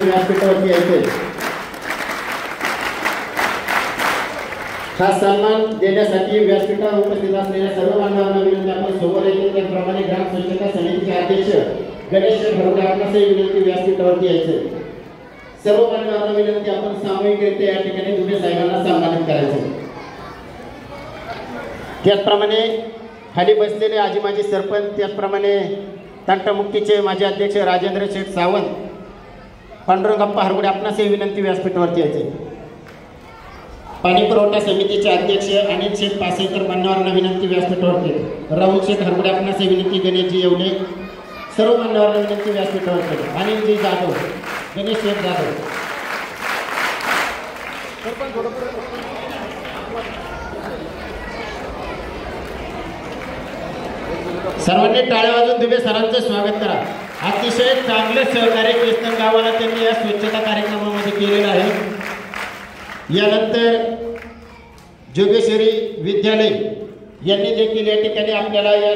व्यासपीठावरती यायचे। हा सन्मान देण्यासाठी व्यासपीठावर उपस्थित असलेल्या सर्व मान्यवरांना विनंती आपण समोर येतील। त्याप्रमाणे ग्राम स्वच्छता समितीचे अध्यक्ष गणेश घरगुडे आपणासही विनंती व्यासपीठावरती यायचे। सर्व मान्यवरांना विनंती आपण सामूहिकरित्या या ठिकाणी दुबे साहेबांना सन्मानित करायचे। त्याचप्रमाणे खाली बसलेले आजी माजी सरपंच, त्याचप्रमाणे तंटमुक्तीचे माजी अध्यक्ष राजेंद्र शेठ सावंत, पांडुरंगप्पा हरगुडे आपणासही विनंती व्यासपीठावरती यायचे। पाणी पुरवठा समितीचे अध्यक्ष अनिल शेठ पासेकर मान्यवरांना विनंती व्यासपीठावरती। राहुल शेठ हरगुडे आपणासही विनंती। गणेशजी येवले सर्व मान्यवरांना विनंती व्यासपीठावरती। अनिलजी जाधव, गणेश शेठ जाधव, सर्वांनी टाळ्या वाजवून दुबे सरांचं स्वागत करा। अतिशय चांगले सहकार्य केस्तन गावाला त्यांनी या स्वच्छता कार्यक्रमामध्ये केलेलं आहे। यानंतर जोगेश्वरी विद्यालय यांनी देखील या ठिकाणी आपल्याला या